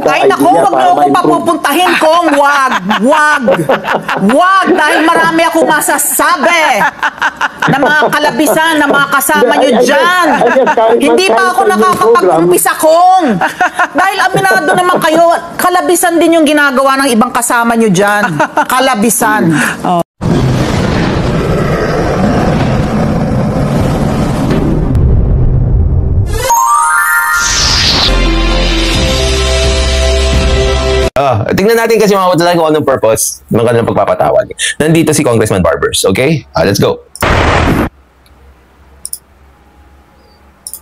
Ay, naku, wag mo ako papupuntahin kong wag, dahil marami akong masasabi na mga kalabisan, na mga kasama nyo dyan. Hindi pa ako nakakapag-umpisa kong. Dahil aminado naman kayo, kalabisan din yung ginagawa ng ibang kasama nyo dyan. Kalabisan. Tingnan natin kasi mga kapatid kung anong purpose ng kanilang pagpapatawag. Nandito si Congressman Barbers, okay? Let's go.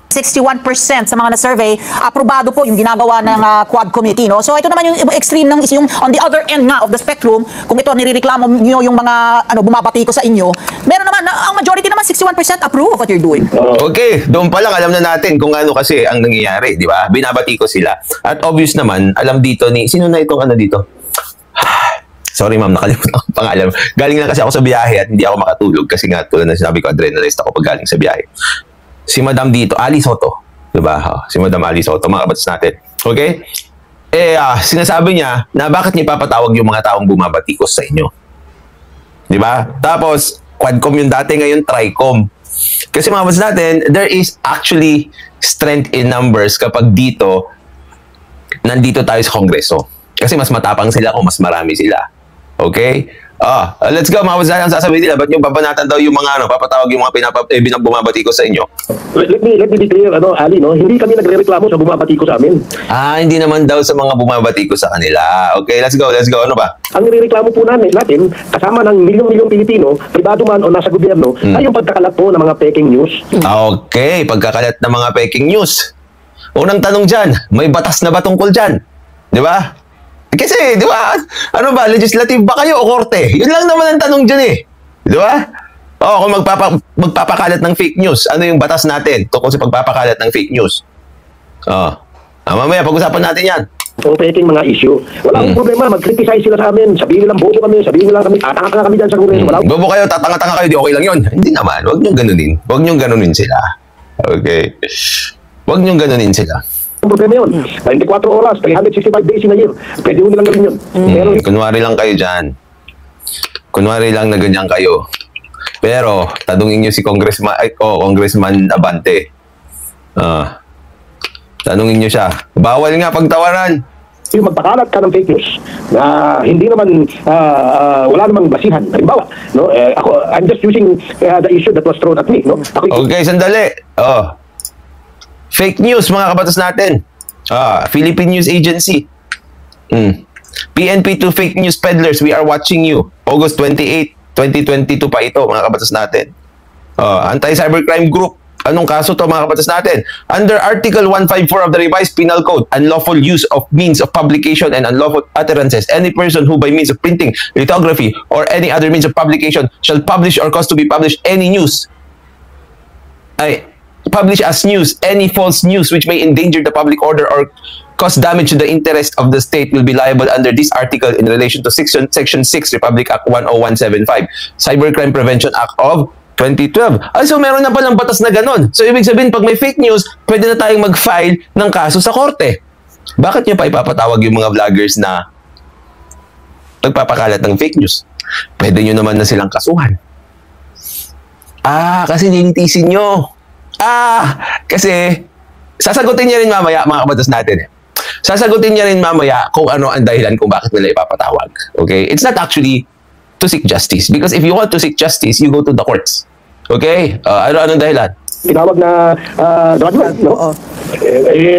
61% sa mga na-survey, aprobado po yung ginagawa ng Quad Committee. No? So ito naman yung extreme ng is yung on the other end nga of the spectrum, kung ito nirereklamo nyo yung mga bumabati ko sa inyo, meron naman, ang majority naman 61% approve of what you're doing. Okay, doon pa lang alam na natin kung ano kasi ang nangyayari, di ba? Binabati ko sila. At obvious naman, alam dito ni, sino na itong dito? Sorry ma'am, nakalimutan ako pangalan. Galing lang kasi ako sa biyahe at hindi ako makatulog kasi nga tulad na sinabi ko, adrenalist ako pag galing sa biyahe. Si Madam dito, Ali Soto. Diba? Si Madam Ali Soto, mga kabatas natin. Okay? Sinasabi niya na bakit niya ipapatawag yung mga taong bumabatikos sa inyo. Diba? Tapos, Quadcom yung dati, ngayon Tricom. Kasi mga kabatas natin, there is actually strength in numbers kapag dito, nandito tayo sa Kongreso. Kasi mas matapang sila kung mas marami sila. Okay? Let's go, mga kabatas natin. Ang sasabihin nila, ba't yung papanatan daw yung mga papatawag yung mga bumabati ko sa inyo? Let me be clear, Ali, no? Hindi kami nagre-reklamo sa bumabati ko sa amin. Hindi naman daw sa mga bumabati ko sa kanila. Okay, let's go. Ano ba? Ang nirereklamo po natin, kasama ng milyong-milyong Pilipino, pribado man o nasa gobyerno, ay yung pagkakalat po ng mga peking news. Okay, pagkakalat ng mga peking news. Unang tanong dyan, may batas na ba tungkol dyan? Di ba? Kasi, di ba, ano ba, legislative ba kayo o korte? Yun lang naman ang tanong dyan eh. Di ba? Kung magpapakalat ng fake news, ano yung batas natin tungkol sa pagpapakalat ng fake news? Mamaya, pag-usapan natin yan. O peking mga issue. Wala akong problema, mag-criticize sila sa amin, sabihin nilang bobo kami, sabihin nila kami, atanga kami dyan sa Kongreso. Bobo kayo, tatanga-tanga kayo, di okay lang yun. Hindi naman, huwag niyong ganunin. Huwag niyong ganunin sila. Okay? Huwag niyong ganunin sila. Problema yun. 24 oras, 365 days in a year. Pwede mo nilang gawin yun. Kunwari lang kayo dyan. Kunwari lang na ganyan kayo. Pero, tanungin niyo si Congressman Abante. Tanungin niyo siya. Bawal nga pagtawanan. Yung magpakalat ka ng fake news na hindi naman, wala namang basihan. Halimbawa, no? I'm just using the issue that was thrown at me. No? Okay, sandali. Fake news, mga kabatas natin. Philippine News Agency. PNP to fake news peddlers, we are watching you. August 28, 2022 pa ito, mga kabatas natin. Anti-cybercrime group. Anong kaso to, mga kabatas natin? Under Article 154 of the Revised Penal Code, unlawful use of means of publication and unlawful utterances. Any person who by means of printing, lithography, or any other means of publication shall publish or cause to be published any news. Publish as news any false news which may endanger the public order or cause damage to the interest of the state will be liable under this article in relation to Section 6 Republic Act 10175, Cybercrime Prevention Act of 2012. So meron na palang batas na ganon. So ibig sabihin, pag may fake news, pwede na tayong mag-file ng kaso sa korte. Bakit nyo pa ipapatawag yung mga vloggers na nagpapakalat ng fake news? Pwede nyo naman na silang kasuhan. Kasi nilitisin nyo. Kasi sasagutin niya rin mamaya, mga kabatas natin eh. Sasagutin niya rin mamaya kung ano ang dahilan kung bakit nila ipapatawag. Okay? It's not actually to seek justice. Because if you want to seek justice, you go to the courts. Okay? Anong dahilan? Tinawag na drug lord, no?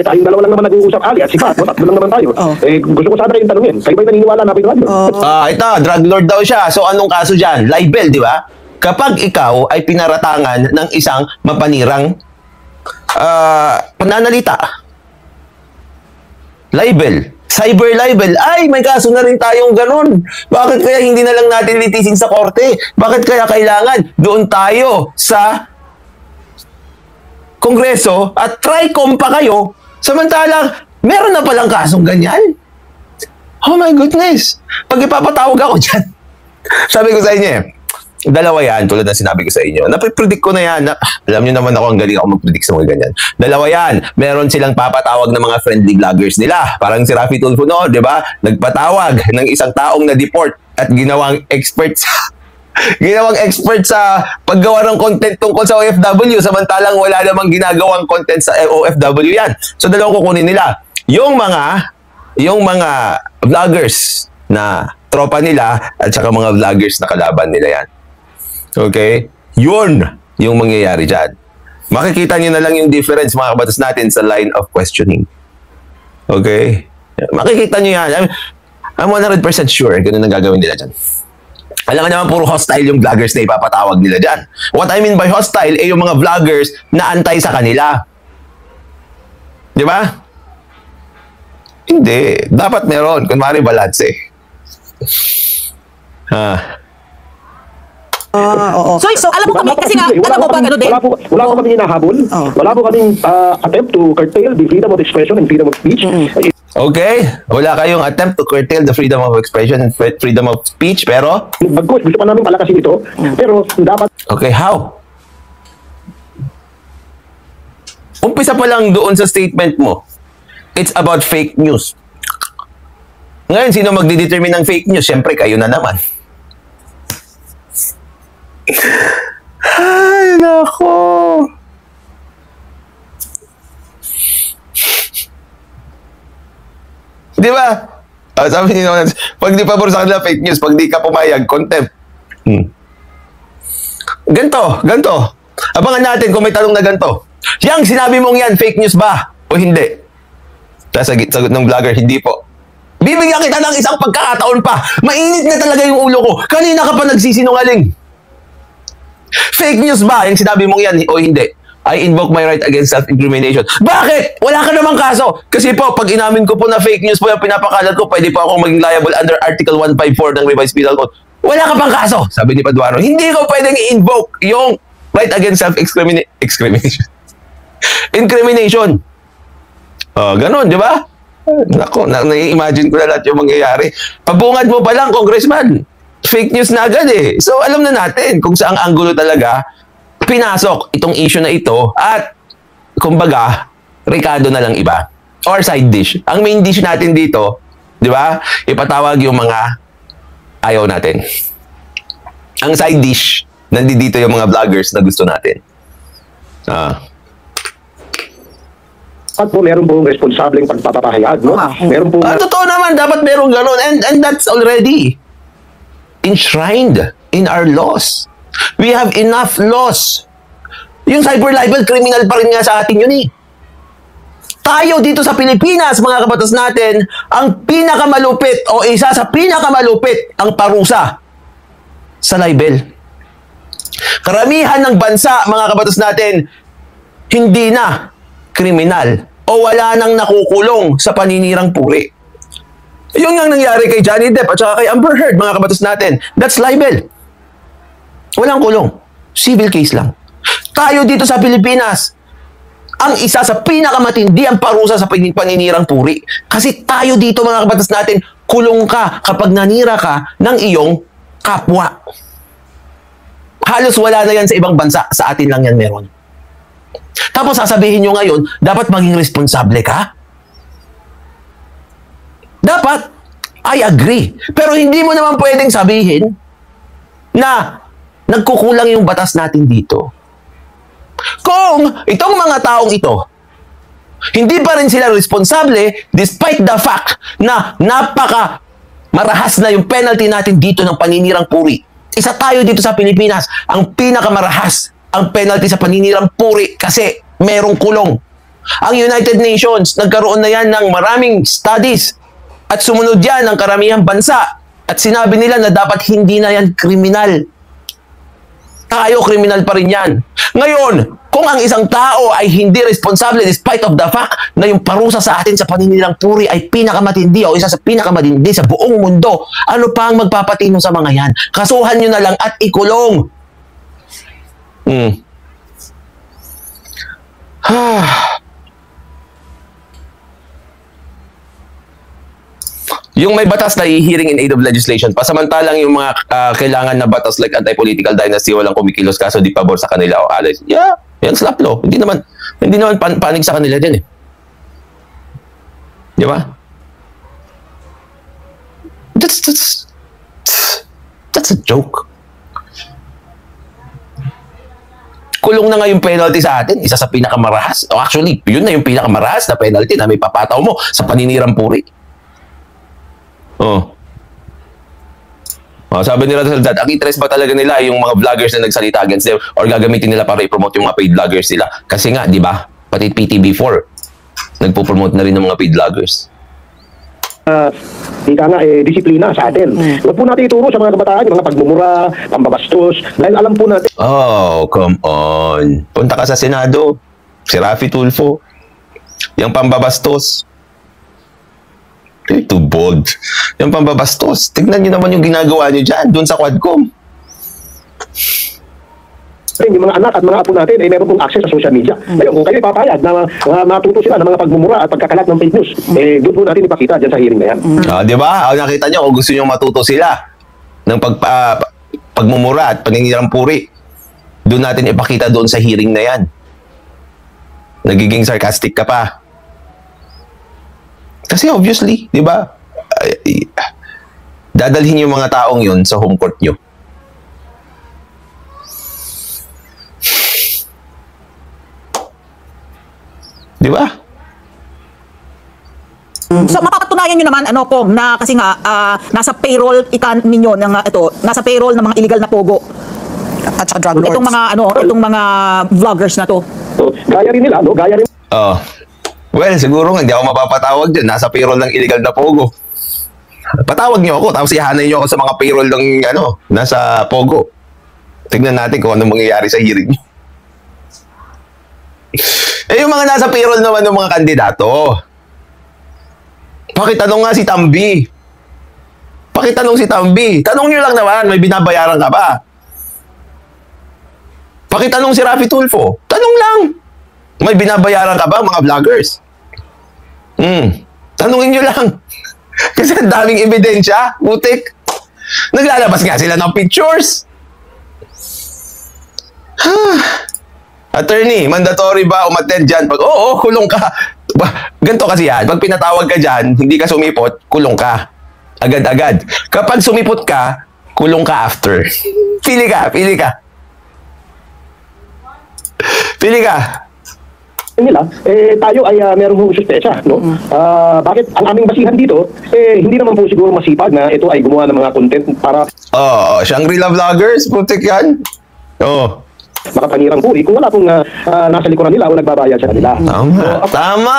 Tayong dalawa lang naman nag-uusap, Ali at si Pat, no? Tatlo lang naman tayo. Gusto ko sana rin tanungin, kayo ba'y naniniwala na drug lord? Ito, drug lord daw siya. So anong kaso dyan? Libel, di ba? Kapag ikaw ay pinaratangan ng isang mapanirang pananalita. Libel. Cyber libel. May kaso na rin tayong ganun. Bakit kaya hindi na lang natin litisin sa korte? Bakit kaya kailangan doon tayo sa Kongreso at Tricom pa kayo samantalang meron na palang kasong ganyan? Oh my goodness. Pag ipapatawag ako dyan, sabi ko sa inyo Dalawa yan, tulad ng sinabi ko sa inyo. Napipredict ko na yan. Alam niyo naman ako, ang galing ako mag-predict sa mga ganyan. Dalawa yan. Meron silang papatawag ng mga friendly vloggers nila. Parang si Rafi Tulfo, no, di ba? Nagpatawag ng isang taong na-deport at ginawang expert sa paggawa ng content tungkol sa OFW, samantalang wala namang ginagawang content sa OFW yan. So, dalawang kukunin nila. Yung mga vloggers na tropa nila at saka mga vloggers na kalaban nila yan. Okay? Yun yung mangyayari dyan. Makikita nyo na lang yung difference, mga kabatas natin, sa line of questioning. Okay? Makikita nyo yan. I'm 100% sure ganun ang gagawin nila dyan. Alam nga naman, puro hostile yung vloggers na ipapatawag nila dyan. What I mean by hostile, yung mga vloggers na antay sa kanila. Di ba? Hindi. Dapat meron. Kunwari balance eh. Oo. So, alam mo kami, kasi nga, alam mo ba, ano din? Wala po kami hinahabol. Wala po kaming attempt to curtail the freedom of expression and freedom of speech. Okay? Wala kayong attempt to curtail the freedom of expression and freedom of speech, pero? Bagkus, gusto pa namin palakasin ito, pero dapat... Okay, how? Umpisa pa lang doon sa statement mo. It's about fake news. Ngayon, sino magdidetermine ng fake news? Siyempre, kayo na naman. Ay, nako. Di ba? Sabi niyo naman, pag di pabor sa kanila fake news, pag di ka pumayag, contempt. Ganto. Abangan natin kung may tanong na ganto. Yang sinabi mong yan, fake news ba? O hindi? Tapos sagot ng vlogger, hindi po. Bibigyan kita ng isang pagkakataon pa. Mainit na talaga yung ulo ko. Kanina ka pa nagsisinungaling. Fake news ba? Yung sinabi mong yan o hindi? I invoke my right against self-incrimination. Bakit? Wala ka namang kaso. Kasi po, pag inamin ko po na fake news po yung pinapakalat ko, pwede po akong maging liable under Article 154 ng Revised Penal Code. Wala ka pang kaso, sabi ni Paduano. Hindi ko pwedeng i-invoke yung right against incrimination. Ganon, di ba? Nako, nai-imagine ko na lahat yung mangyayari. Pabungad mo pa lang, congressman. Fake news na agad eh. So, alam na natin kung saang anggulo talaga pinasok itong issue na ito at, kumbaga, Ricardo na lang iba. Or side dish. Ang main dish natin dito, di ba? Ipatawag yung mga ayaw natin. Ang side dish, nandito yung mga vloggers na gusto natin. At po, meron pong responsableng pagpapahayag, no? Meron pong... Totoo naman, dapat meron ganun. And that's already enshrined in our laws. We have enough laws. Yung cyber libel, criminal pa rin nga sa atin yun eh. Tayo dito sa Pilipinas, mga kabatas natin, ang pinakamalupit o isa sa pinakamalupit ang parusa sa libel. Karamihan ng bansa, mga kabatas natin, hindi na kriminal o wala nang nakukulong sa paninirang puri. Yung ang nangyari kay Johnny Depp at saka kay Amber Heard, mga kabatas natin, that's libel. Walang kulong. Civil case lang. Tayo dito sa Pilipinas, ang isa sa pinakamatindi ang parusa sa paninirang puri. Kasi tayo dito, mga kabatas natin, kulong ka kapag nanira ka ng iyong kapwa. Halos wala na yan sa ibang bansa. Sa atin lang yan meron. Tapos sasabihin nyo ngayon, dapat maging responsable ka? Dapat. I agree. Pero hindi mo naman pwedeng sabihin na nagkukulang yung batas natin dito. Kung itong mga taong ito, hindi pa rin sila responsable despite the fact na napaka marahas na yung penalty natin dito ng paninirang puri. Isa tayo dito sa Pilipinas, ang pinakamarahas ang penalty sa paninirang puri kasi merong kulong. Ang United Nations, nagkaroon na yan ng maraming studies at sumunod yan ng karamihang bansa at sinabi nila na dapat hindi na yan kriminal. Tayo, kriminal pa rin yan. Ngayon, kung ang isang tao ay hindi responsable despite of the fact na yung parusa sa atin sa paninirang puri ay pinakamatindi o isa sa pinakamatindi sa buong mundo, ano pa ang magpapatino sa mga yan? Kasuhan nyo na lang at ikulong. Yung may batas na i-hearing in aid of legislation, pasamantalang yung mga kailangan na batas like anti-political dynasty, walang kumikilos kaso di pabor sa kanila o alis. Yeah, yan slap law. Hindi naman panig sa kanila din eh. Di ba? That's a joke. Kulong na nga yung penalty sa atin, isa sa pinakamarahas. O actually, yun na yung pinakamarahas na penalty na may papataw mo sa paninirang puri. Oh. Sabi nila sa chat, ang interest ba talaga nila yung mga vloggers na nagsalita against them or gagamitin nila para i-promote yung mga paid vloggers nila? Kasi nga, di ba? Pati PTV4, nagpo-promote na rin ng mga paid vloggers. Ika nga, disiplina sa atin. Huwag po natin ituro sa mga kabataan, yung mga pagmumura, pambabastos, dahil alam po natin. Oh, come on. Punta ka sa Senado, si Raffy Tulfo, yung pambabastos. Too bold. Yung pambabastos. Tignan nyo naman yung ginagawa nyo dyan, dun sa Quadcom. Yung mga anak at mga apo natin ay meron pong access sa social media. Ngayon, kung kayo papayag na matuto sila ng mga pagmumura at pagkakalat ng fake news, doon po natin ipakita dyan sa hearing na yan. Di ba? Nakita nyo, kung gusto nyo matuto sila ng pagmumura at paninirang puri, doon natin ipakita doon sa hearing na yan. Nagiging sarcastic ka pa. Kasi obviously, di ba? Dadalhin yung mga taong yun sa home court nyo. Di ba? So mapapatunayan nyo naman Pong, na kasi nga nasa payroll ninyo ng nasa payroll ng mga illegal na pogo at saka drug lords. Itong mga vloggers na to. So, gaya rin nila, no? Gaya rin. Well, siguro nga, hindi ako mapapatawag dyan. Nasa payroll ng illegal na pogo. Patawag niyo ako, tapos ihanay niyo ako sa mga payroll ng, nasa pogo. Tignan natin kung anong mangyayari sa hearing. Yung mga nasa payroll naman ng mga kandidato. Pakitanong nga si Tambi. Pakitanong si Tambi. Tanong niyo lang naman, may binabayaran ka ba? Pakitanong si Raffy Tulfo. Tanong lang. May binabayaran ka ba mga vloggers? Tanungin nyo lang. Kasi ang daming ebidensya. Putik. Naglalabas nga sila ng pictures. Attorney, mandatory ba umattend dyan? Pag, oo, kulong ka. Ganito kasi yan. Pag pinatawag ka dyan, hindi ka sumipot, kulong ka. Agad-agad. Kapag sumipot ka, kulong ka after. Pili ka. Pili ka. Nila, tayo ay meron hong suspecha, no? Bakit ang aming basihan dito, hindi naman po siguro masipag na ito ay gumawa ng mga content para Shangri-La Vloggers, putik yan. makapanirang puri kung wala pong nasa likuran nila o nagbabayad sa kanila. Tama.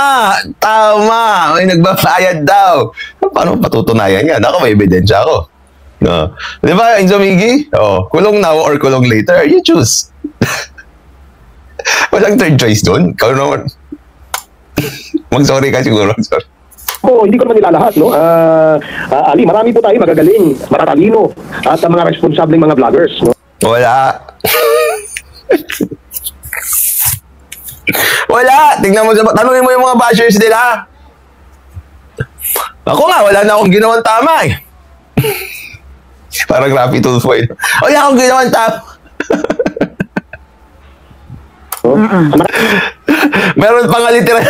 May nagbabayad daw. Paano patutunayan yan? Ako may ebidensya ako. No. Di ba, Enzo Miggy? Kulong now or kulong later? You choose. Walang third choice doon. Ikaw naman. Mag-sorry ka siguro. Sorry. Hindi ko naman nilalahat, no? Ali, marami po tayo magagaling, matatalino, at mga responsableng mga vloggers, no? Wala. Tingnan mo, tanungin mo yung mga bashers nila. Ako nga, wala na akong ginawang tama eh. Parang Raffy Tulfo eh. Wala akong ginawang tama. Meron pang literal.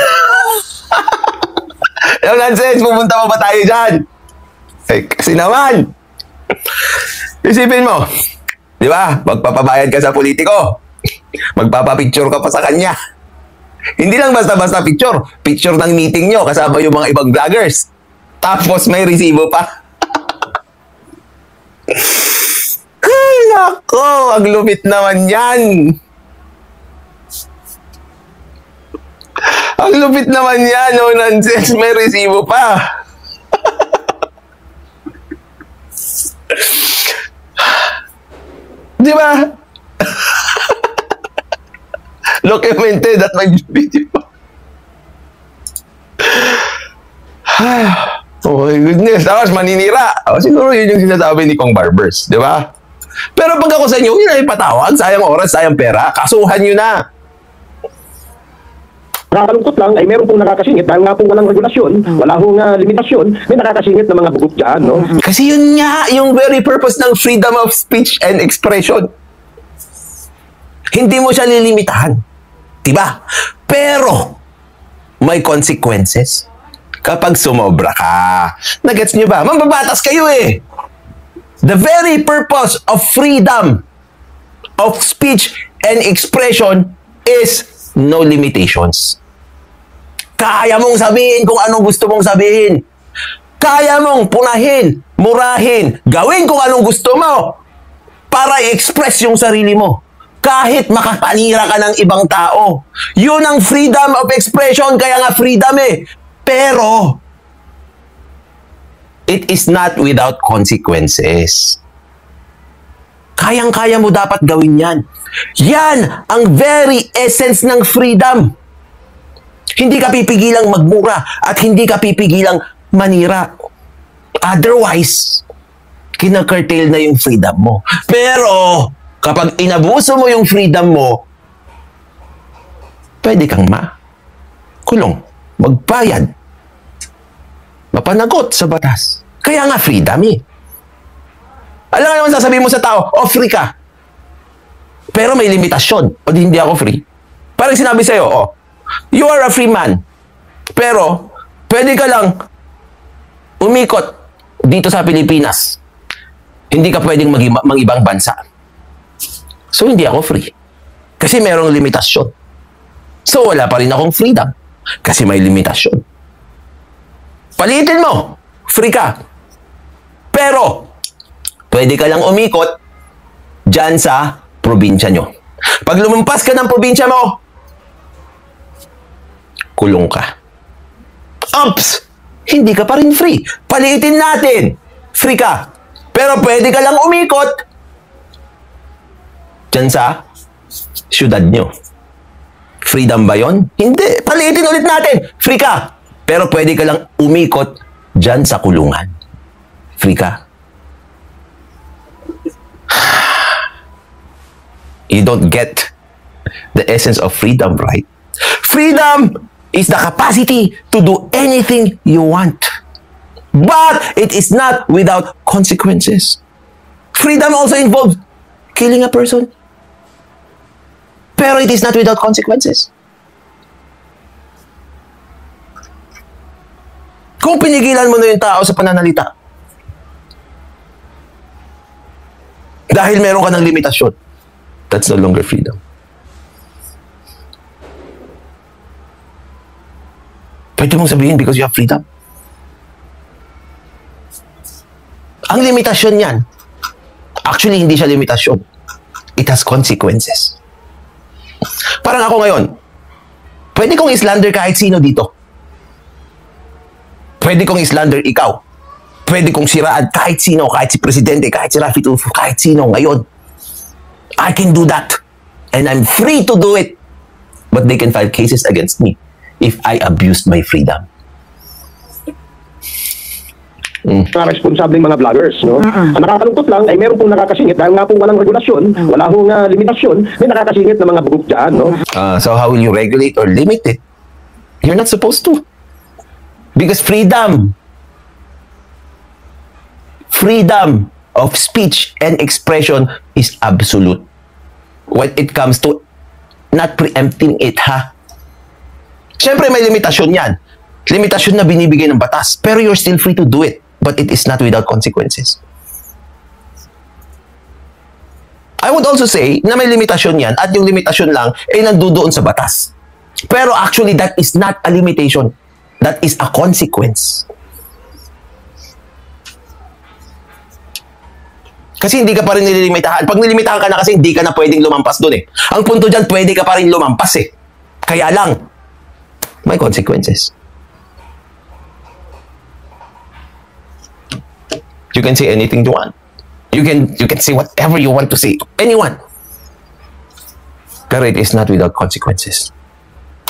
Yung nonsense, pumunta pa ba tayo dyan? Kasi naman. Isipin mo, di ba? Magpapabayad ka sa politiko. Magpapapicture ka pa sa kanya. Hindi lang basta-basta picture. Picture ng meeting nyo kasama yung mga ibang vloggers. Tapos may resibo pa. Ay, nako, ang lupit naman yan. Ang lupit naman yan, no nonsense, may resibo pa. Di ba? Documented at may video. Oh my goodness. Tapos maninira. Siguro yun yung sinasabi ni Kong Barbers. Di ba? Pero pag ako sa inyo, yun ay patawag. Sayang oras, sayang pera. Kasuhan nyo na. Nakakalungkot lang ay meron pong nakakasingit dahil nga pong walang regulasyon, wala hong limitasyon, may nakakasingit na mga bugok dyan, no? Kasi yun nga, yung very purpose ng freedom of speech and expression. Hindi mo siya lilimitahan. Diba? Pero, may consequences kapag sumobra ka. Nagets nyo ba? Mambabatas kayo eh. The very purpose of freedom of speech and expression is no limitations. Kaya mong sabihin kung anong gusto mong sabihin. Kaya mong punahin, murahin, gawin kung anong gusto mo para i-express yung sarili mo. Kahit makapanira ka ng ibang tao. Yun ang freedom of expression, kaya nga freedom eh. Pero, it is not without consequences. Kayang-kaya mo dapat gawin yan. Yan ang very essence ng freedom. Hindi ka pipigilang magmura at hindi ka pipigilang manira. Otherwise, kina-curtail na yung freedom mo. Pero, kapag inabuso mo yung freedom mo, pwede kang makulong, magbayad, mapanagot sa batas. Kaya nga freedom eh. Alam nga naman sasabihin mo sa tao, oh, free ka. Pero may limitasyon. O di hindi ako free. Parang sinabi sa'yo, oh, you are a free man. Pero, pwede ka lang umikot dito sa Pilipinas. Hindi ka pwedeng mag-ibang bansa. So, hindi ako free. Kasi merong limitasyon. So, wala pa rin akong freedom. Kasi may limitasyon. Palitin mo. Free ka. Pero, pwede ka lang umikot dyan sa probinsya nyo. Pag lumampas ka ng probinsya mo, kulong ka. Oops! Hindi ka pa rin free. Palitin natin. Free ka. Pero pwede ka lang umikot dyan sa syudad nyo. Freedom ba yon? Hindi. Palitin ulit natin. Free ka. Pero pwede ka lang umikot dyan sa kulungan. Free ka. You don't get the essence of freedom, right? Freedom is the capacity to do anything you want. But it is not without consequences. Freedom also involves killing a person. Pero it is not without consequences. Kung pinigilan mo na yung tao sa pananalita, dahil meron ka ng limitasyon, that's no longer freedom. Pwede mong sabihin because you have freedom. Ang limitasyon yan, actually hindi siya limitasyon. It has consequences. Parang ako ngayon, pwede kong islander kahit sino dito. Pwede kong islander ikaw. Pwede kong siraan kahit sino, kahit si Presidente, kahit si Rafi Tulfo, kahit sino ngayon. I can do that. And I'm free to do it. But they can file cases against me if I abused my freedom. Mga responsableng mga vloggers, no? Ang nakakalungkot lang ay meron pong nakakasingit dahil nga pong walang regulasyon, wala hong limitasyon, may nakakasingit na mga bugok dyan, no? So how will you regulate or limit it? You're not supposed to. Because freedom of speech and expression is absolute. When it comes to not preempting it, ha? Siyempre may limitasyon yan. Limitasyon na binibigay ng batas. Pero you're still free to do it. But it is not without consequences. I would also say na may limitasyon yan at yung limitasyon lang ay nandoon sa batas. Pero actually, that is not a limitation. That is a consequence. Kasi hindi ka pa rin nililimitahan. Pag nilimitahan ka na kasi hindi ka na pwedeng lumampas doon eh. Ang punto dyan, pwede ka pa rin lumampas eh. Kaya lang, may consequences. You can say anything you want. You can say whatever you want to say to anyone. Pero it is not without consequences.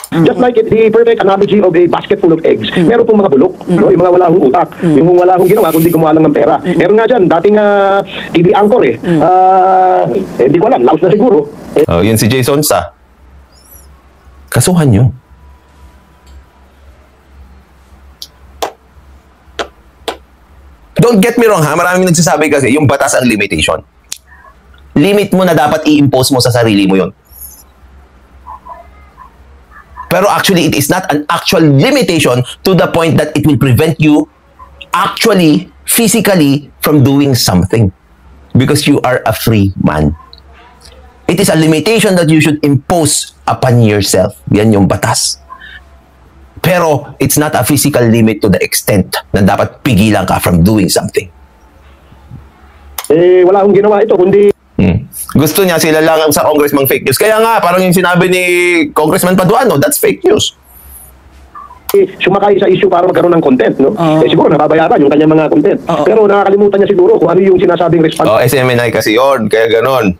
Just like the perfect analogy of a basket full of eggs, meron pong mga bulok, no? Yung mga wala hong utak, yung wala hong ginawa, kundi gumawa lang ng pera. Meron nga dyan, dating TV anchor eh. Hindi ko alam, laos na siguro. Yun si Jason Sa. Kasuhan yun. Don't get me wrong ha, maraming nagsasabi kasi yung batas ang limitation. Limit mo na dapat i-impose mo sa sarili mo yun. Pero actually, it is not an actual limitation to the point that it will prevent you actually, physically, from doing something. Because you are a free man. It is a limitation that you should impose upon yourself. Yan yung batas. Pero it's not a physical limit to the extent na dapat pigilan ka from doing something. Wala akong ginawa ito, kundi Gusto niya sila lang sa congressman fake news. Kaya nga, parang yung sinabi ni Congressman Paduano, that's fake news. sumakay sa issue para magkaroon ng content, no? Siguro nababayaran yung kanyang mga content. Pero nakakalimutan niya siguro kung ano yung sinasabing response. SMNI kasi yun, kaya ganon.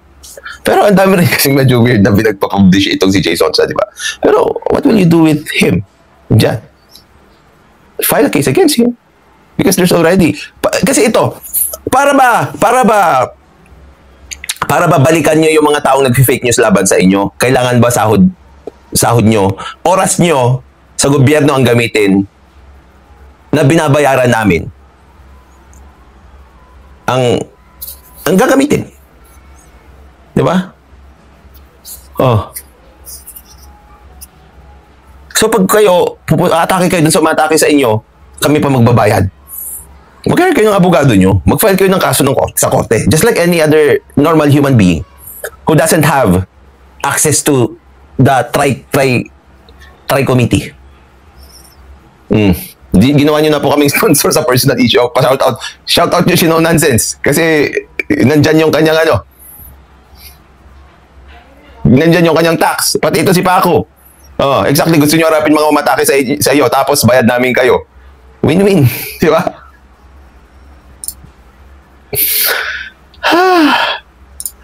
Pero ang dami rin kasing medyo weird na pinagpapublish itong si Jason sa, di ba? Pero what will you do with him? Diyan. File a case against him. Because there's already... kasi ito, para ba balikan nyo yung mga taong nag-fake news laban sa inyo? Kailangan ba sahod nyo? Oras nyo sa gobyerno ang gamitin na binabayaran namin ang gagamitin. Di ba? Oh. So pag kayo, atake kayo dun sa umatake sa inyo, kami pa magbabayad. Mag-hire kayo ng abogado nyo, mag-file kayo ng kaso sa korte. Just like any other normal human being who doesn't have access to the tri committee. Ginawa nyo na po kaming sponsor sa personal issue. Shout out nyo si No Nonsense. Kasi nandyan yung kanyang nandyan yung kanyang tax. Pati ito si Paco. Oh, exactly. Gusto nyo harapin mga umatake sa iyo, tapos bayad namin kayo. Win-win. Di ba?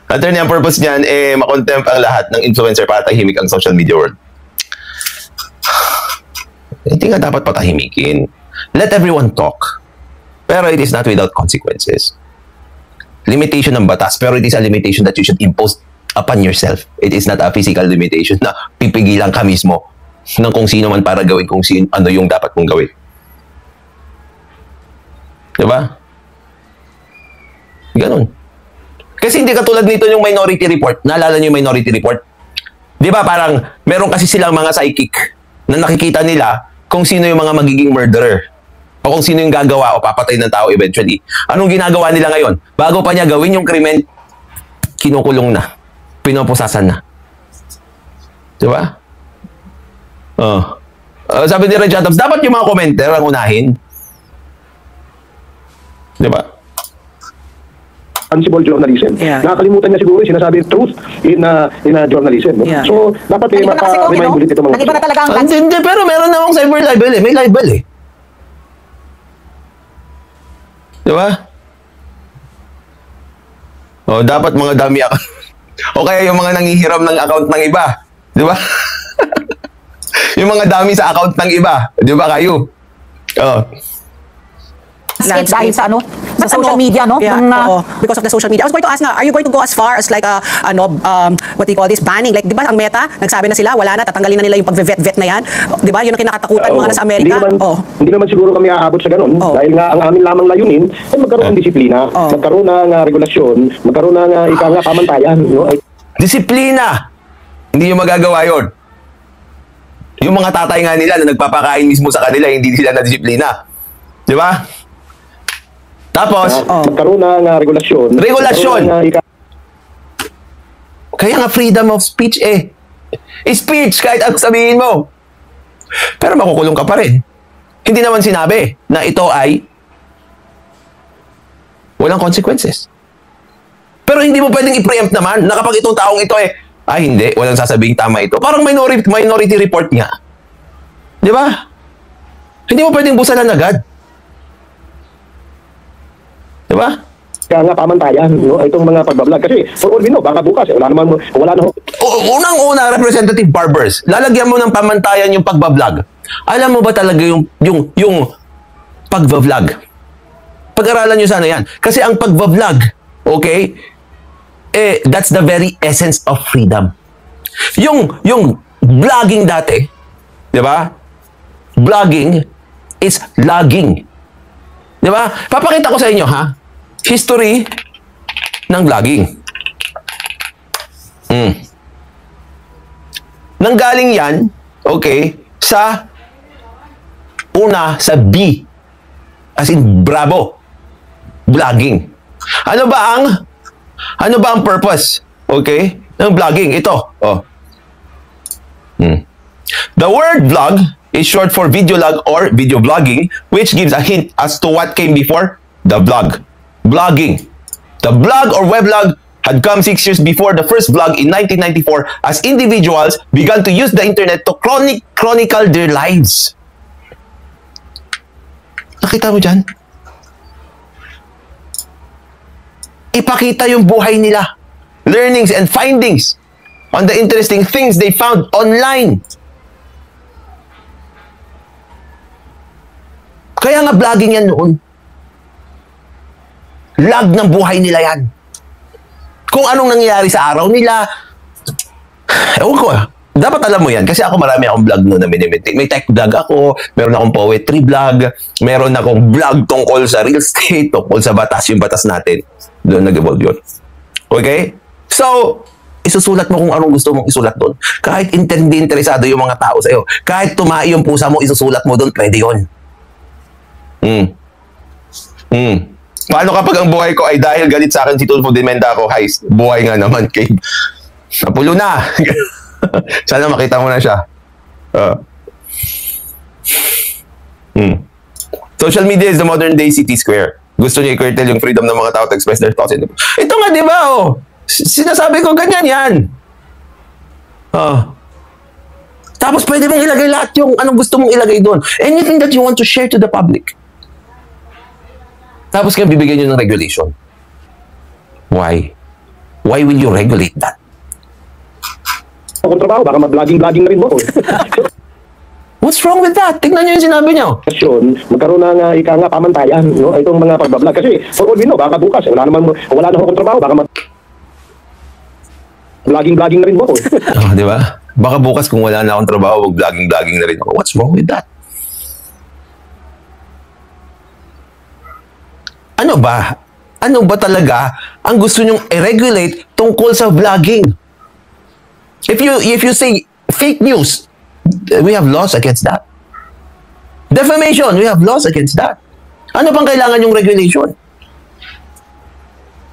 Attorney, ang purpose niyan, makontempt ang lahat ng influencer para tahimik ang social media world. Hindi nga dapat patahimikin. Let everyone talk. Pero it is not without consequences. Limitation ng batas, pero it is a limitation that you should impose upon yourself. It is not a physical limitation na pipigilan ka mismo ng kung sino man para gawin kung ano yung dapat mong gawin. Diba? Ganon. Kasi hindi katulad nito yung Minority Report. Naalala niyo yung Minority Report? Di ba parang meron kasi silang mga psychic na nakikita nila kung sino yung mga magiging murderer o kung sino yung gagawa o papatay ng tao eventually. Anong ginagawa nila ngayon? Bago pa niya gawin yung krimen, kinukulong na. Pinoposasan na. Di ba? Sabi ni Red Adams, dapat yung mga commenter ang unahin. Di ba? Responsible journalism. Nakakalimutan niya siguro yung sinasabi truth in journalism. No? So, dapat maka-remind ulit ito mga... Nag-iba na talaga ang... Hindi, pero meron namang cyber libel eh. May libel eh. Di ba? Dapat mga dami o kaya yung mga nangihiram ng account ng iba. Di ba? Yung mga dami sa account ng iba. Di ba kayo? Dahil sa sa social media, no? Yeah, because of the social media. I was going to ask na, are you going to go as far as like what do you call this, banning? Like, di ba ang Meta, nagsabi na sila, wala na, tatanggalin na nila yung pag-vet na yan. Di ba? Yun ang kinakatakutan ng mga nasa Amerika. Hindi naman siguro kami aabot sa ganun. Dahil nga ang amin lamang layunin ay magkaroon ng disiplina, magkaroon ng regulasyon, magkaroon ng pamantayan. No? Disiplina! Hindi yung magagawa yun. Yung mga tatay nga nila na nagpapakain mismo sa kanila, hindi sila na disiplina. Di ba? Tapos, magkaroon ng regulasyon. Regulasyon! Kaya nga freedom of speech eh. Speech, kahit ang sabihin mo. Pero makukulong ka pa rin. Hindi naman sinabi na ito ay walang consequences. Pero hindi mo pwedeng i-preempt naman na kapag itong taong ito hindi, walang sasabing tama ito. Parang minority report nga. Di ba? Hindi mo pwedeng busalan agad. Diba? Kaya nga pamantayan, no? Itong mga pagbablog. Kasi, for all we know, baka bukas, wala na. Unang-una, Representative Barbers, lalagyan mo ng pamantayan yung pagbablog. Alam mo ba talaga yung pagbablog? Pag-aralan nyo sana yan. Kasi ang pagbablog, okay, that's the very essence of freedom. Yung vlogging dati, di ba? Vlogging is logging. Di ba? Papakita ko sa inyo, ha? History ng vlogging. Nanggaling yan, okay, sa B. As in, Bravo. Vlogging. Ano ba ang purpose, okay, ng vlogging? Ito, oh. The word vlog is short for video log or video vlogging, which gives a hint as to what came before the vlog. Vlogging. The blog or weblog had come 6 years before the first vlog in 1994 as individuals began to use the internet to chronicle their lives. Nakita mo dyan? Ipakita yung buhay nila, learnings and findings on the interesting things they found online. Kaya nga vlogging yan noon. Log ng buhay nila yan. Kung anong nangyayari sa araw nila. Ewan ko, dapat alam mo yan. Kasi ako marami akong vlog noon na minimitik. May tech vlog ako, meron akong poetry vlog, meron akong vlog tungkol sa real estate, tungkol sa batas, yung batas natin. Doon nag-evolve yun. Okay? So, isusulat mo kung anong gusto mong isulat doon. Kahit hindi interesado yung mga tao sa'yo. Kahit tumai yung pusa mo, isusulat mo doon, pwede yun. Paano kapag ang buhay ko ay dahil galit sa akin si Tulfo Dimenda ako, heist, buhay nga naman, Cave. Napulo na. Sana makita mo na siya. Social media is the modern day city square. Gusto niya i-curtail yung freedom ng mga tao to express their thoughts. Ito nga, di ba? Oh, sinasabi ko, ganyan yan. Tapos pwede mong ilagay lahat yung anong gusto mong ilagay doon. Anything that you want to share to the public. Tapos kaya bibigyan nyo ng regulation. Why? Why will you regulate that? Kung trabaho, baka mag-vlogging na rin mo. What's wrong with that? Tignan nyo yung sinabi nyo. Magkaroon ng ika nga pamantayan, no? Itong mga pagbablog. Kasi, for all we know, baka bukas, wala naman akong trabaho, baka vlogging na rin mo. Di ba? Baka bukas kung wala na akong trabaho, vlogging na rin ako. What's wrong with that? Ano ba? Ano ba talaga ang gusto nyong i-regulate tungkol sa vlogging? If you say fake news, we have laws against that. Defamation, we have laws against that. Ano pang kailangan yung regulation?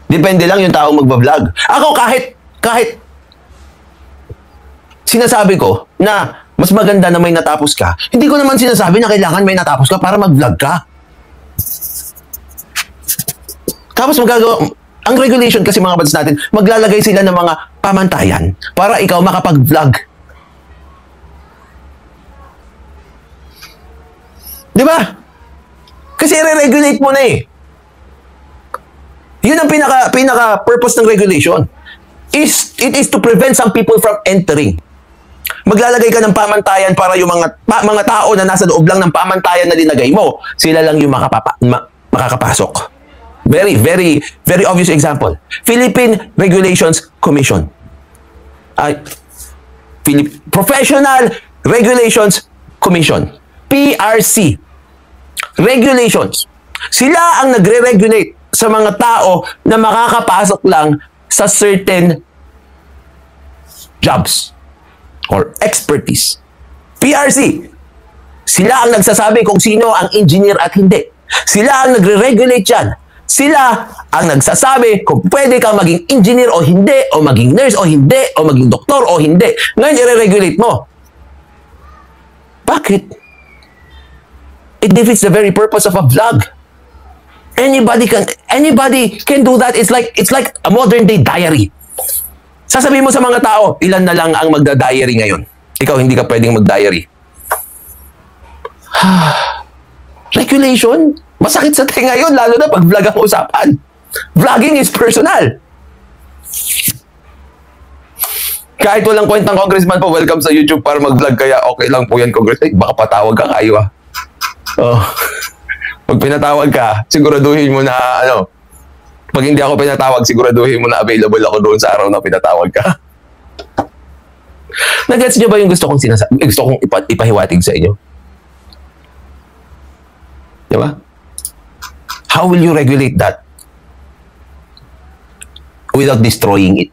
Depende lang yung tao magbablog. Ako kahit sinasabi ko na mas maganda na may natapos ka, hindi ko naman sinasabi na kailangan may natapos ka para mag-vlog ka. Tapos ang regulation kasi mga batas natin, maglalagay sila ng mga pamantayan para ikaw makapag-vlog. Di ba? Kasi i-regulate mo na eh. Yun ang pinaka-purpose ng regulation. It is to prevent some people from entering. Maglalagay ka ng pamantayan para yung mga tao na nasa loob lang ng pamantayan na linagay mo, sila lang yung makakapasok. Very, very, very obvious example. Philippine Regulations Commission. Professional Regulations Commission. PRC. Regulations. Sila ang nagre-regulate sa mga tao na makakapasok lang sa certain jobs or expertise. PRC. Sila ang nagsasabi kung sino ang engineer at hindi. Sila ang nagre-regulate yan. Sila ang nagsasabi kung pwede kang maging engineer o hindi, o maging nurse o hindi, o maging doktor o hindi. Ngayon, i-regulate mo. Bakit? It defeats the very purpose of a vlog. Anybody can do that. It's like a modern day diary. Sasabihin mo sa mga tao, ilan na lang ang magda-diary ngayon. Ikaw, hindi ka pwedeng mag-diary. Regulation? Masakit sa tenga yun, lalo na pag vlog ang usapan. Vlogging is personal. Kahit walang kwentang congressman po, welcome sa YouTube para mag-vlog, kaya okay lang po yan, congressman. Baka patawag ka kayo, ah. Pag pinatawag ka, siguraduhin mo na, pag hindi ako pinatawag, siguraduhin mo na available ako doon sa araw na pinatawag ka. Nag-gets nyo ba yung gusto kong ipahiwatig sa inyo? Diba? How will you regulate that without destroying it?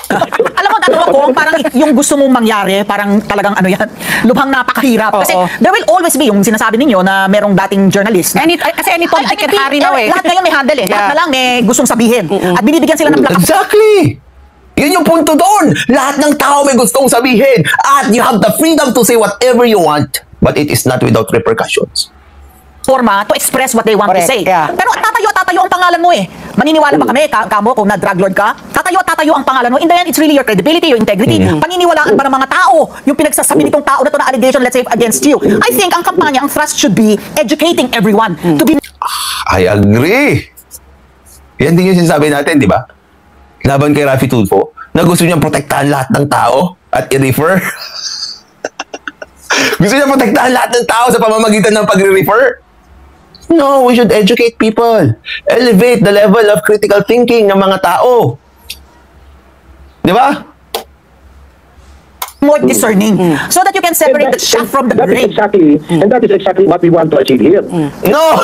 Alam mo, tanong ako, parang yung gusto mong mangyari, parang talagang ano yan, lubhang napakahirap. Kasi Oo. there will always be, yung sinasabi ninyo na merong dating journalist. Kasi any Tom, Dick, and Harry now eh. Lahat ngayon may handle eh. Lahat Yeah. na lang may gustong sabihin. At binibigyan sila ng plataforma. Exactly! Yun yung punto doon. Lahat ng tao may gustong sabihin. At you have the freedom to say whatever you want. But it is not without repercussions. To express what they want Correct, to say. yeah. Pero tatayo ang pangalan mo eh. Maniniwala ba kami, kamo, kung na-drug lord ka? Tatayo ang pangalan mo. In the end, it's really your credibility, your integrity. Paniniwalaan ba ng mga tao yung pinagsasabi nitong tao na to na allegation, let's say, against you? I think ang kampanya, ang thrust should be educating everyone to be I agree. Yan din yung sinasabi natin, di ba? Laban kay Raffy Tulfo, na gusto niyang protektahan lahat ng tao at i-refer. Gusto niya protektahan lahat ng tao sa pamamagitan ng pagre-refer. No, we should educate people. Elevate the level of critical thinking ng mga tao. Di ba? more discerning so that you can separate the chaff from the that grain. is exactly, and that is exactly what we want to achieve here. No.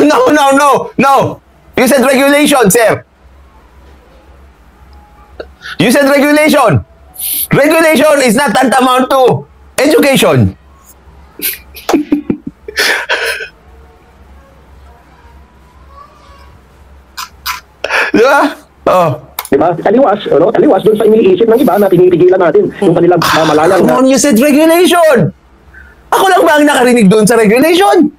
You said regulation, sir. You said regulation. Regulation is not tantamount to education. Diba? Oh. Diba? Taliwas doon sa iniisip ng iba na pinipigilan natin yung kanilang mamalayang Come on, you said regulation. Ako lang ba ang nakarinig doon sa regulation?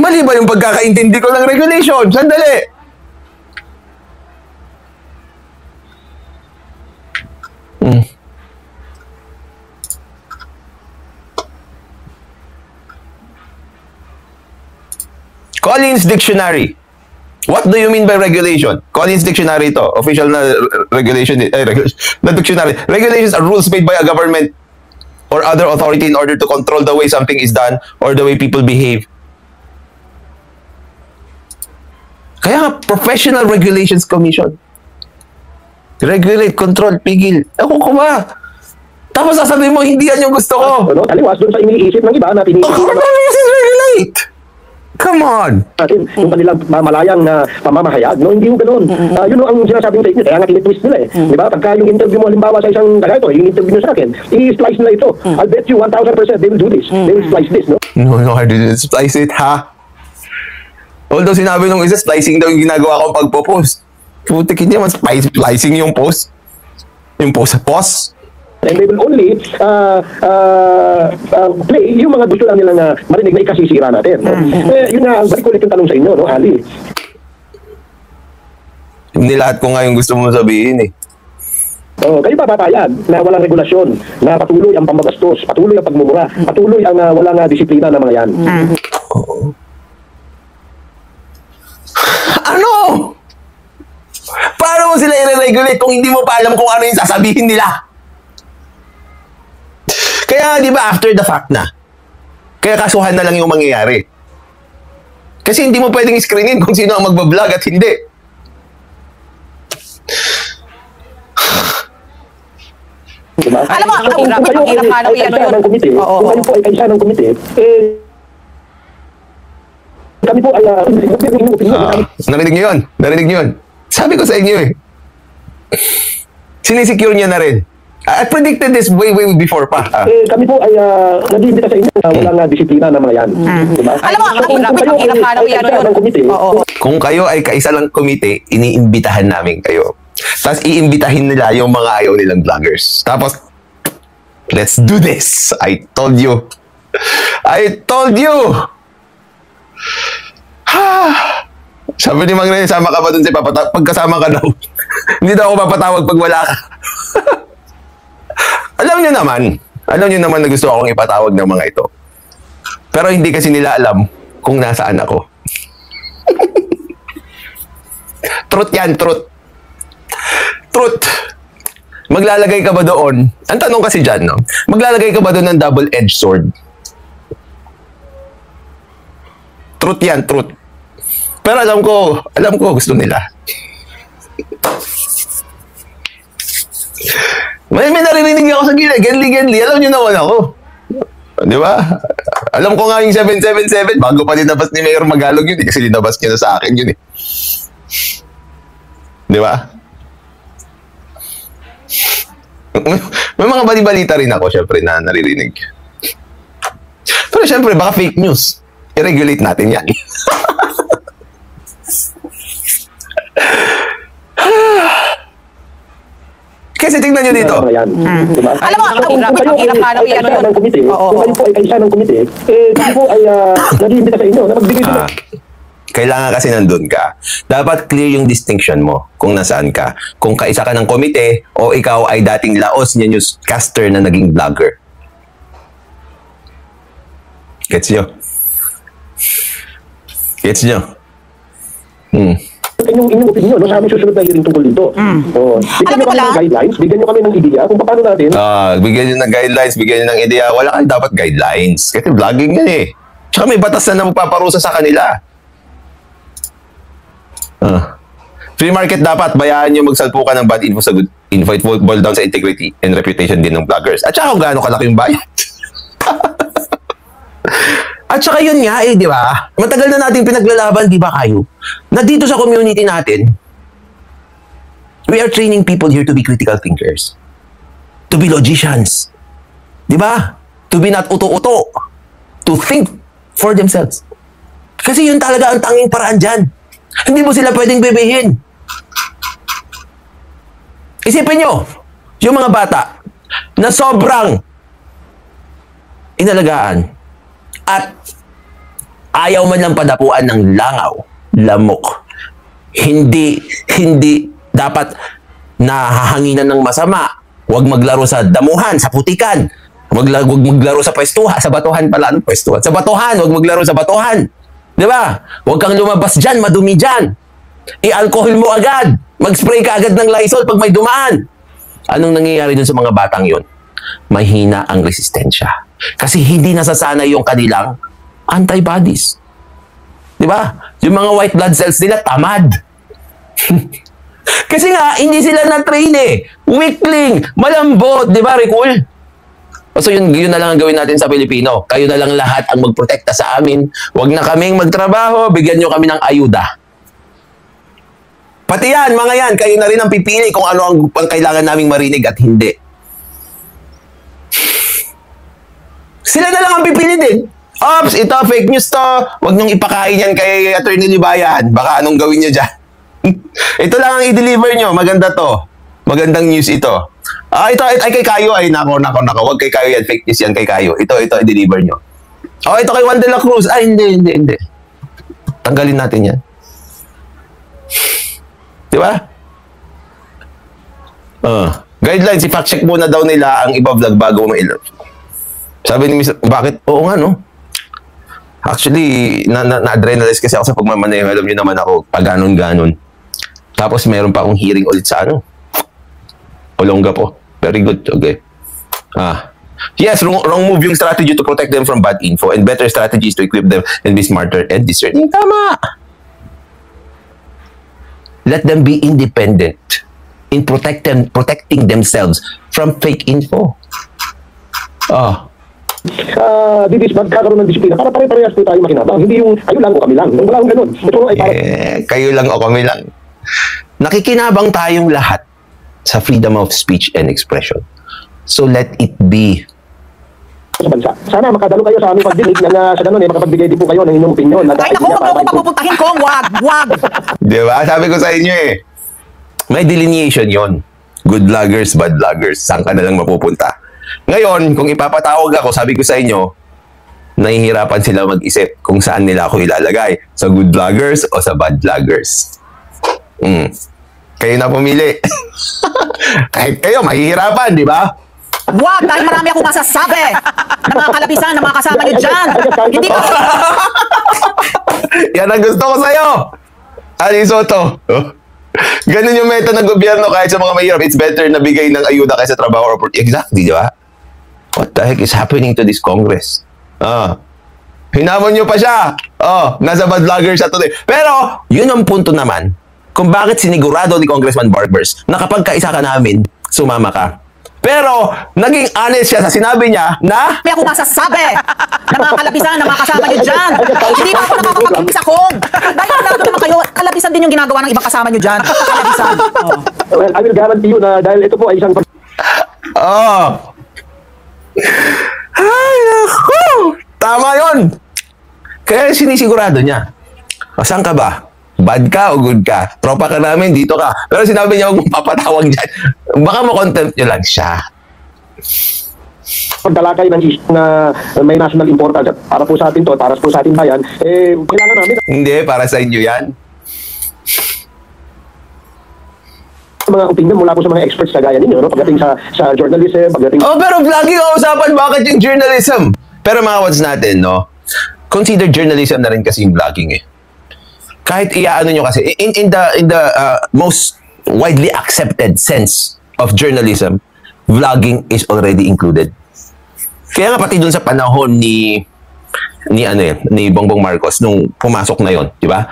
Mali ba yung pagkakaintindi ko ng regulation? Sandali. Collins Dictionary. What do you mean by regulation? Collins Dictionary to. Official na regulation. Na dictionary. Regulations are rules made by a government or other authority in order to control the way something is done or the way people behave. Kaya nga, Professional Regulations Commission. Regulate, control, pigil. Ako ko ba? Tapos sasabihin mo, hindi yan yung gusto ko. Taliwas doon sa iniisip ng iba na pinipigilan Regulate! Come on! natin yung kanilang mamalayang na pamamahayag. No, hindi yung ganun. Yun ang sinasabing sa inyo. Kaya nga tinitwist nila eh. Di ba? Pagka yung interview mo halimbawa sa isang kaya ito, yung interview nyo sa akin, i-splice nila ito. I'll bet you 1,000% they will do this. They will splice this, no? No, I didn't splice it, ha? Although sinabi nung isa, splicing daw yung ginagawa ko pagpo-post. Putik, hindi naman splicing yung post. Yung post sa post. And they will only play yung mga gusto lang nilang marinig na ikasisira natin. No? Yun nga, balik ulit yung tanong sa inyo, no, Ali? Hindi lahat ko nga yung gusto mo sabihin, eh. Kayo ba papayag na walang regulasyon, na patuloy ang pambabastos, patuloy ang pagmumura, patuloy ang walang disiplina ng mga yan? Ano? Paano mo sila i-regulate kung hindi mo pa alam kung ano yung sasabihin nila? Kaya, di ba, after the fact na, kaya kasuhan na lang yung mangyayari. Kasi hindi mo pwedeng screenin kung sino ang magbablog at hindi. Diba? Alam mo, Kung kayo ay kaisa ng komite, kung kayo po ay kaisa ng komite, kami po ay Narinig niyo yun? Narinig niyo yun? Sabi ko sa inyo eh. Sinisecure niya na rin. I predicted this way before pa. kami po ay nag-iimbita sa inyo na walang disiplina ng mga yan. Diba? Alam mo, kung kayo ay kaisa ng komite, Kung kayo ay kaisa lang komite, iniimbitahan namin kayo. Tapos iimbitahin nila yung mga ayaw nilang vloggers. Tapos, let's do this. I told you. Sabi ni Mang Rene, sama ka ba dun sa pagkasama ka daw? Hindi daw ako papatawag pag wala ka. Alam niyo naman na gusto akong ipatawag ng mga ito. Pero hindi kasi nila alam kung nasaan ako. Truth yan, truth. Maglalagay ka ba doon? Ang tanong kasi dyan, no? Maglalagay ka ba doon ng double-edged sword? Truth yan, truth. Pero alam ko gusto nila. May narinig ako sa gilid. Genli. Alam niyo naman ako. Di ba? Alam ko nga yung 777, bago pa dinabas ni Mayor Magalog yun, kasi dinabas niya na sa akin yun eh. Di ba? May mga bali-balita rin ako, syempre, na naririnig. Pero syempre, baka fake news. I-regulate natin yan. Kasi tingnan nyo dito. Diba? Alam mo, ang hirap nga lang yan. ng komite, Oo. kung kayo po ay isa ng komite, kayo po ay nag-iimbita sa inyo na magbigay sila. Kailangan kasi nandun ka. Dapat clear yung distinction mo kung nasaan ka. Kung kaisa ka ng komite o ikaw ay dating laos niya newscaster na naging vlogger. Gets nyo? Gets nyo? Inyong opinion, no, sa aming susunod na hearing tungkol dito. Bigyan nyo kami ng guidelines, bigyan nyo kami ng ideya kung paano natin. Bigyan nyo ng guidelines, bigyan nyo ng ideya. Wala kayo dapat guidelines. Kasi vlogging yan eh. Tsaka may batas na magpaparusa sa kanila. Free market dapat. Bayaan nyo magsalpukan ng bad info sa good info. It will boil down sa integrity and reputation din ng vloggers. At saka kung gaano kalaki yung bayad. At saka yun nga eh, di ba? Matagal na natin pinaglalaban, di ba kayo? Na dito sa community natin, we are training people here to be critical thinkers. To be logicians. Di ba? To be not uto-uto. To think for themselves. Kasi yun talaga ang tanging paraan dyan. Hindi mo sila pwedeng bebehin. Isipin nyo, yung mga bata na sobrang inalagaan at ayaw man lang padapuan ng langaw, lamok. Hindi dapat nahahanginan ng masama. Huwag maglaro sa damuhan, sa putikan. Huwag maglaro sa pwestuhan, sa batuhan pala. Anong pwestuhan? Sa batuhan, huwag maglaro sa batuhan. Di ba? Huwag kang lumabas dyan, madumi dyan. I-alcohol mo agad. Mag-spray ka agad ng Lysol pag may dumaan. Anong nangyayari dun sa mga batang yun? Mahina ang resistensya. Kasi hindi nasasana yung kanilang antibodies. Di ba? Yung mga white blood cells nila, tamad. Kasi nga, hindi sila na-train eh. Weakling, malambot, di ba, Ricul? So yun na lang ang gawin natin sa Pilipino. Kayo na lang lahat ang magprotekta sa amin. Huwag na kaming magtrabaho, bigyan nyo kami ng ayuda. Pati yan, mga yan, kayo na rin ang pipili kung ano ang kailangan naming marinig at hindi. Sila na lang ang pipili din. Ops, ito, fake news to. Huwag niyong ipakain yan kay Attorney Libayan. Baka anong gawin niyo dyan. Ito lang ang i-deliver nyo. Maganda to. Magandang news ito. Ito ay kay Kayo. Ay, nako. Huwag kay Kayo yan. Fake news yan kay Kayo. Ito, i-deliver nyo. Ito kay Juan de la Cruz. Ay, hindi. Tanggalin natin yan. Di ba? Guidelines, i-fact check muna daw nila ang iba vlog bago ma-ilog. Sabi ni Mr. Bakit? Oo nga, no? Actually, na-adrenalize kasi ako sa pagmamaneho. Alam niyo naman ako, pag ganon-ganon. Tapos meron pa akong hearing ulit sa Olongapo. Very good. Okay. Yes, wrong move yung strategy to protect them from bad info and better strategies to equip them and be smarter and discerning. Tama! Let them be independent in protecting themselves from fake info. Magkakaroon ng disiplina para pare-parehas po tayo makinabang. Hindi yung kayo lang o kami lang. Wala akong ganun. Ito ay para... kayo lang o kami lang. Nakikinabang tayong lahat sa freedom of speech and expression. So let it be. Sa bansa. Sana makadalo kayo sa aming pagdinig na sa ganun makapagbigay din po kayo ng inyong opinion. Ay, naku, huwag ako papupuntahin ko. Wag. Di ba? Sabi ko sa inyo eh. May delineation yon. Good vloggers, bad vloggers. Saan ka na lang mapupunta? Ngayon, kung ipapatawag ako, sabi ko sa inyo, nahihirapan sila mag-isip kung saan nila ako ilalagay. Sa good vloggers o sa bad vloggers. Kayo na pumili. Kahit kayo, mahihirapan, di ba? Wag, dahil marami akong masasabi ng mga kalabisan, ng mga kasama nyo dyan. Hindi ba? Yan ang gusto ko sa'yo. Ali Soto. Ganun yung meta ng gobyerno kahit sa mga mahirap. It's better na bigay ng ayuda kaysa trabaho or opportunity. Exactly, di ba? What the heck is happening to this Congress? Hinamon nyo pa siya. Nasa bad vlogger siya today. Pero, yun ang punto naman kung bakit sinigurado ni Congressman Barbers na kapag kaisa ka namin, sumama ka. Pero, naging honest siya sa sinabi niya na May ako masasabi na mga kalabisan na mga kasama nyo dyan. Hindi pa ako nakakapag-umpisa kong. Dahil aminado naman kayo, kalabisan din yung ginagawa ng ibang kasama nyo dyan. Kalabisan. Oh. Well, I will guarantee you na dahil ito po ay isang oh. Ay, naku! Tama yun! Kaya sinisigurado niya. O, saan ka ba? Bad ka o good ka? Tropa ka namin, dito ka. Pero sinabi niya huwag papatawag dyan. Baka makontempt nyo lang siya. pagdalakay ng issue na may national importance at para po sa atin to, para po sa ating bayan, kailangan namin Hindi, para sa inyo yan. mga opinion mula po sa mga experts kagaya ninyo, no? Pagdating sa journalism, pagdating Oh, pero vlogging ang usapan, bakit yung journalism? Pero mga wads natin, no? Consider journalism na rin kasi yung vlogging eh. Kahit iaano nyo kasi, in the most widely accepted sense of journalism, vlogging is already included. Kaya nga pati dun sa panahon ni Bongbong Marcos nung pumasok na yon, di ba?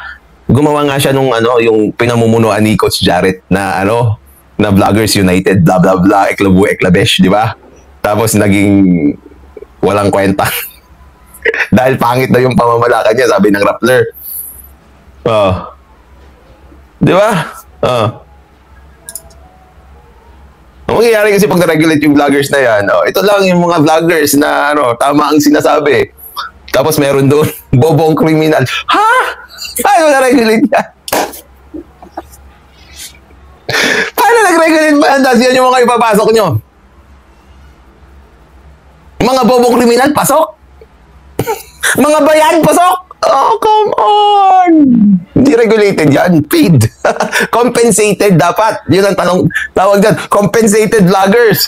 Gumawa nga siya nung yung pinamumunuan ni Coach Jarrett na na Vloggers United, blah blah blah, eklabu eklabesh, di ba? Tapos naging walang kwenta. Dahil pangit na yung pamamalakad niya, sabi ng Rappler. Di ba? Ang mangyayari kasi pag na-regulate yung vloggers na yan, ito lang yung mga vloggers na tama ang sinasabi. Tapos meron doon, bobong kriminal. Ha? Paano na-regulate yan? Paano nag-regulate ba yan? Tapos yan yung mga ipapasok nyo. Mga bobong kriminal, pasok. Mga bayan, pasok. Oh, come on! Hindi regulated yan. Paid. Compensated dapat. Yun ang tawag dyan. Compensated vloggers.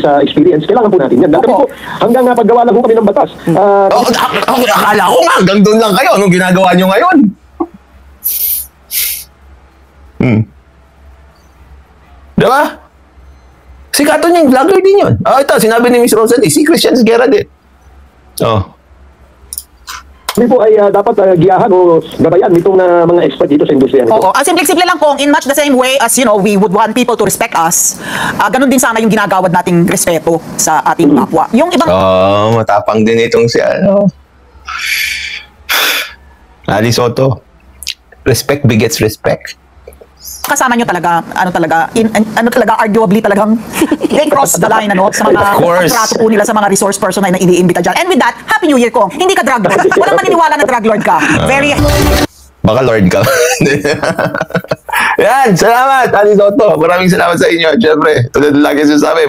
sa experience, kailangan po natin yan. Dati po, hanggang paggawa lang po kami ng batas. Akala ko nga, hanggang doon lang kayo. Anong ginagawa nyo ngayon? Diba? Sikatan yung vlogger din yun. Ito, sinabi ni Miss Rosalie, si Christian Guerra din. Hindi po ay dapat giyahan o gabayan nitong mga expert dito sa industriya nito. Oo. Simple-simple lang kung in much the same way as, we would want people to respect us, ganun din sana yung ginagawad nating respeto sa ating kapwa. Yung ibang matapang din itong si Ali Soto. Respect begets respect. kasama nyo talaga, arguably talagang they cross the line, sa mga Of course. kontrato po nila sa mga resource person na iniimbita dyan. And with that, Happy New Year, Kong. Hindi ka drug lord. Walang maniniwala na drug lord ka. Very... Baka Lord ka. Yan, salamat, Ali Soto. Maraming salamat sa inyo. Siyempre, tulad lagi sinasabi,